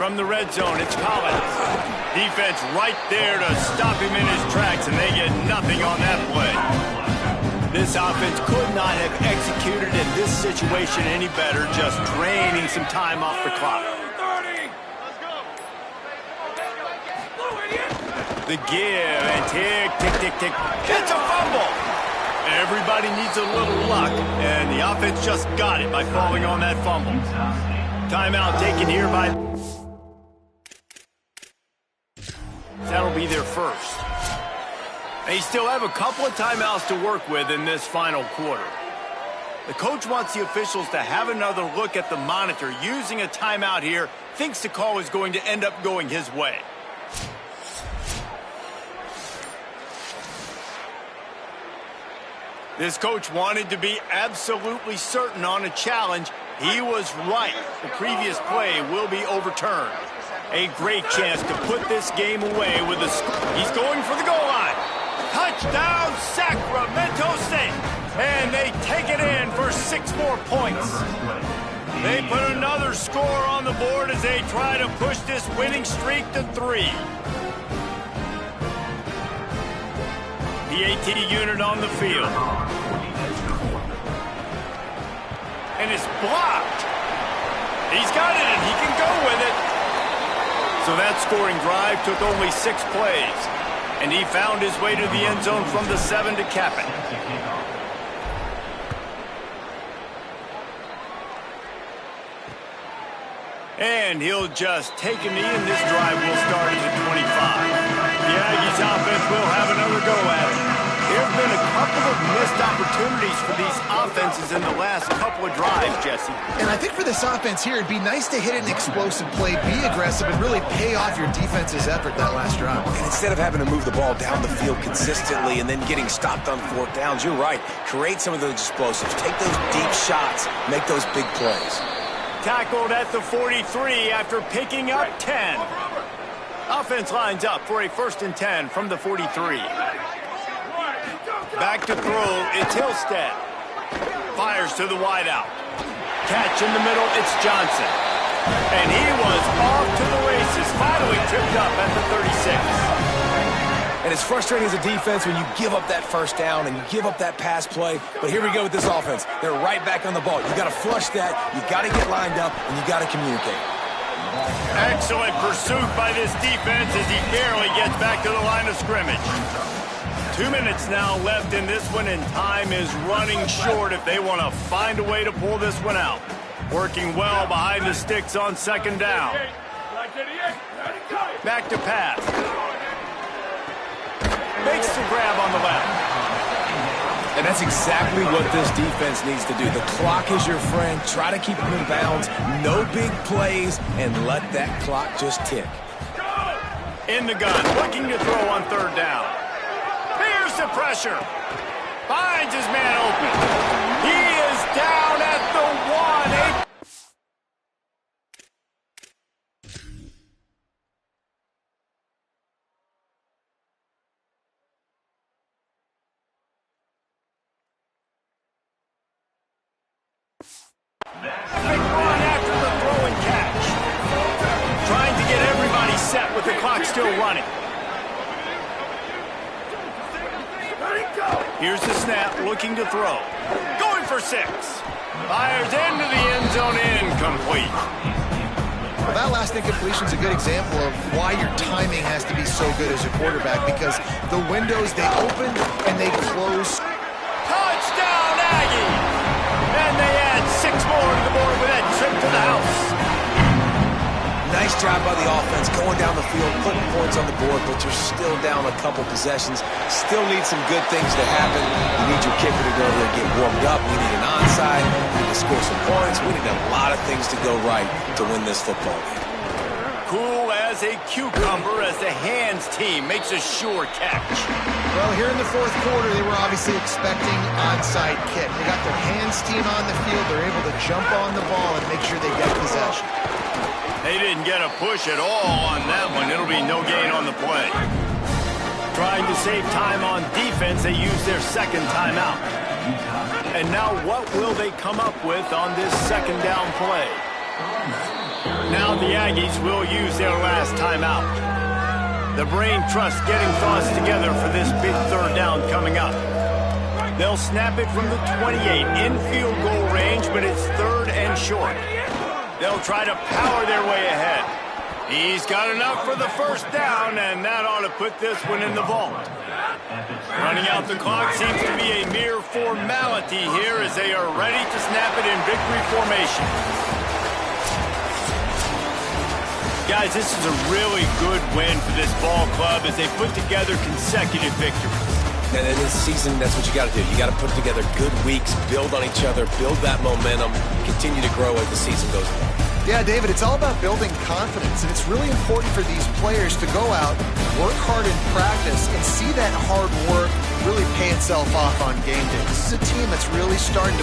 From the red zone, it's Collins. Defense right there to stop him in his tracks, and they get nothing on that play. This offense could not have executed in this situation any better, just draining some time off the clock. The give, and tick, tick, tick, tick. It's a fumble! Everybody needs a little luck, and the offense just got it by falling on that fumble. Timeout taken here by... That'll be their first. They still have a couple of timeouts to work with in this final quarter. The coach wants the officials to have another look at the monitor using a timeout here. Thinks the call is going to end up going his way. This coach wanted to be absolutely certain on a challenge. He was right. The previous play will be overturned. A great chance to put this game away with a score. He's going for the goal line. Touchdown, Sacramento State. And they take it in for 6 more points. They put another score on the board as they try to push this winning streak to 3. PAT unit on the field. And it's blocked. He's got it, and he can go with it. So that scoring drive took only 6 plays, and he found his way to the end zone from the 7 to cap it. And he'll just take a knee, and this drive will start at the 25. The Aggies offense will have another go at it. There have been a couple of missed opportunities for these offenses in the last couple of drives, Jesse. And I think for this offense here, it'd be nice to hit an explosive play, be aggressive, and really pay off your defense's effort that last drive. And instead of having to move the ball down the field consistently and then getting stopped on 4th downs, you're right. Create some of those explosives. Take those deep shots. Make those big plays. Tackled at the 43 after picking up 10. Offense lines up for a 1st and 10 from the 43. Back to throw, it's Hillstead. Fires to the wideout. Catch in the middle, it's Johnson. And he was off to the races, finally tripped up at the 36. And it's frustrating as a defense when you give up that 1st down and you give up that pass play. But here we go with this offense. They're right back on the ball. You got to flush that, you got to get lined up, and you got to communicate. Excellent pursuit by this defense as he barely gets back to the line of scrimmage. 2 minutes now left in this one, and time is running short if they want to find a way to pull this one out. Working well behind the sticks on 2nd down. Back to pass. makes the grab on the left. And that's exactly what this defense needs to do. The clock is your friend. Try to keep them in bounds. No big plays, and let that clock just tick. In the gun, looking to throw on third down. Here's the pressure. Finds his man open. He is down at the 1. Big run after the throw and catch. Trying to get everybody set with the clock still running. Here's the snap, looking to throw. Going for 6. Fires into the end zone, incomplete. Well, that last incompletion is a good example of why your timing has to be so good as a quarterback, because the windows, they open and they close. Touchdown, Aggie! And they add 6 more to the board with that trip to the house. Nice job by the offense going down the field, putting points on the board, but you're still down a couple possessions. Still need some good things to happen. You need your kicker to go there and get warmed up. We need an onside. We need to score some points. We need a lot of things to go right to win this football game. Cool as a cucumber as the hands team makes a sure catch. Well, here in the fourth quarter, they were obviously expecting onside kick. They got their hands team on the field. They're able to jump on the ball and make sure they get possession. They didn't get a push at all on that one. It'll be no gain on the play. Trying to save time on defense, they use their second timeout. And now what will they come up with on this second down play? Now the Aggies will use their last timeout. The brain trust getting thoughts together for this big third down coming up. They'll snap it from the 28 in field goal range, but it's 3rd and short. They'll try to power their way ahead. He's got enough for the first down, and that ought to put this one in the vault. Running out the clock seems to be a mere formality here as they are ready to snap it in victory formation. Guys, this is a really good win for this ball club as they put together consecutive victories. And in this season, that's what you got to do. You got to put together good weeks, build on each other, build that momentum, continue to grow as the season goes on. Yeah, David, it's all about building confidence, and it's really important for these players to go out, work hard in practice, and see that hard work really pay itself off on game day. This is a team that's really starting to